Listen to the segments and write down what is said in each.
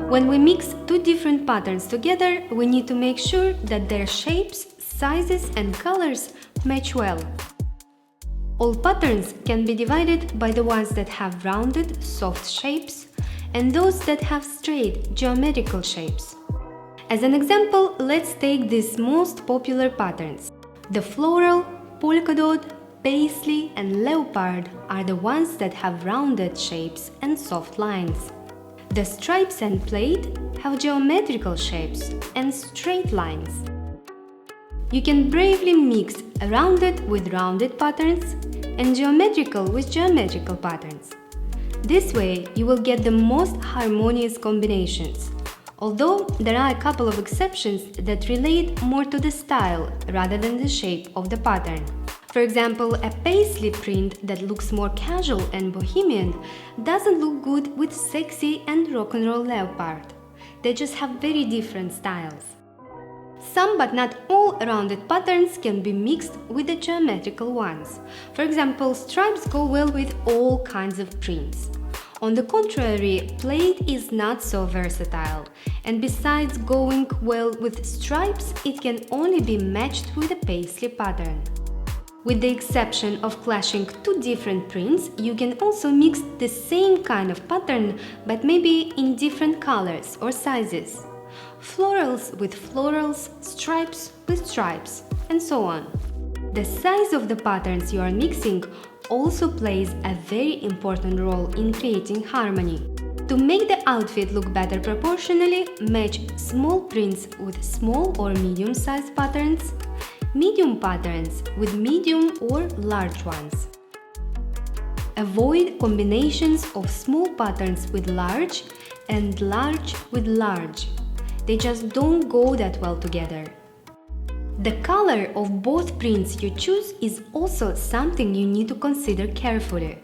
When we mix two different patterns together, we need to make sure that their shapes, sizes and colors match well. All patterns can be divided by the ones that have rounded, soft shapes and those that have straight, geometrical shapes. As an example, let's take these most popular patterns. The floral, polka dot, paisley and leopard are the ones that have rounded shapes and soft lines. The stripes and plaid have geometrical shapes and straight lines. You can bravely mix rounded with rounded patterns and geometrical with geometrical patterns. This way, you will get the most harmonious combinations, although there are a couple of exceptions that relate more to the style rather than the shape of the pattern. For example, a paisley print that looks more casual and bohemian doesn't look good with sexy and rock and roll leopard. They just have very different styles. Some but not all rounded patterns can be mixed with the geometrical ones. For example, stripes go well with all kinds of prints. On the contrary, plaid is not so versatile, and besides going well with stripes, it can only be matched with a paisley pattern. With the exception of clashing two different prints, you can also mix the same kind of pattern, but maybe in different colors or sizes. Florals with florals, stripes with stripes, and so on. The size of the patterns you are mixing also plays a very important role in creating harmony. To make the outfit look better proportionally, match small prints with small or medium-sized patterns, medium patterns with medium or large ones. Avoid combinations of small patterns with large and large with large. They just don't go that well together. The color of both prints you choose is also something you need to consider carefully.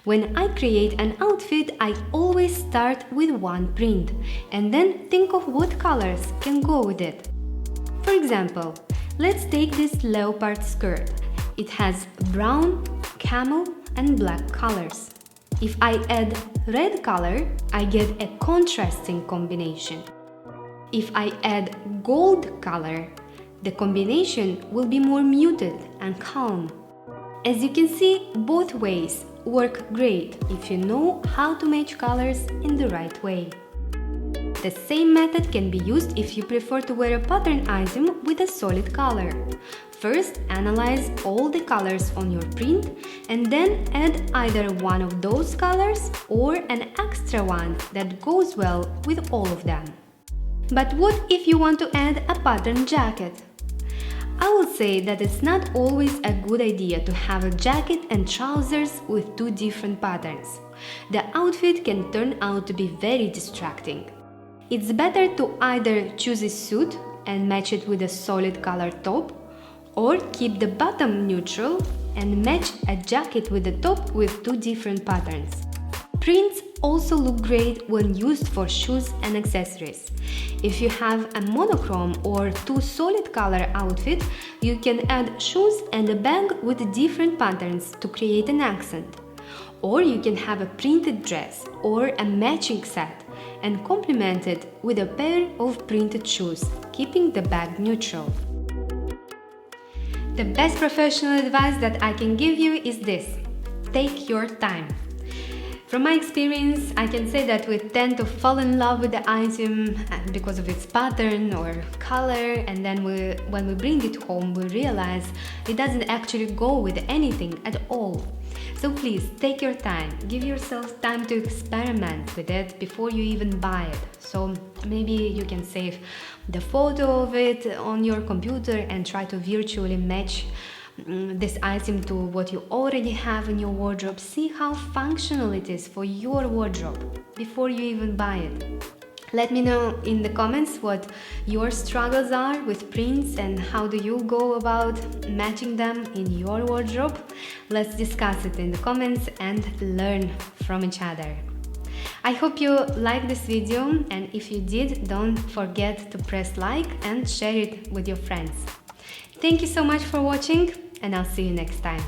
When I create an outfit, I always start with one print and then think of what colors can go with it. For example, let's take this leopard skirt. It has brown, camel and black colors. If I add red color, I get a contrasting combination. If I add gold color, the combination will be more muted and calm. As you can see, both ways work great if you know how to match colors in the right way. The same method can be used if you prefer to wear a pattern item with a solid color. First, analyze all the colors on your print and then add either one of those colors or an extra one that goes well with all of them. But what if you want to add a pattern jacket? I will say that it's not always a good idea to have a jacket and trousers with two different patterns. The outfit can turn out to be very distracting. It's better to either choose a suit and match it with a solid color top, or keep the bottom neutral and match a jacket with the top with two different patterns. Prints also look great when used for shoes and accessories. If you have a monochrome or two solid color outfit, you can add shoes and a bag with different patterns to create an accent. Or you can have a printed dress or a matching set and complement it with a pair of printed shoes, keeping the bag neutral. The best professional advice that I can give you is this: take your time. From my experience, I can say that we tend to fall in love with the item because of its pattern or color, and then when we bring it home, we realize it doesn't actually go with anything at all. So please, take your time, give yourself time to experiment with it before you even buy it. So maybe you can save the photo of it on your computer and try to virtually match this item to what you already have in your wardrobe. See how functional it is for your wardrobe before you even buy it. Let me know in the comments what your struggles are with prints and how do you go about matching them in your wardrobe. Let's discuss it in the comments and learn from each other. I hope you liked this video, and if you did, don't forget to press like and share it with your friends. Thank you so much for watching, and I'll see you next time.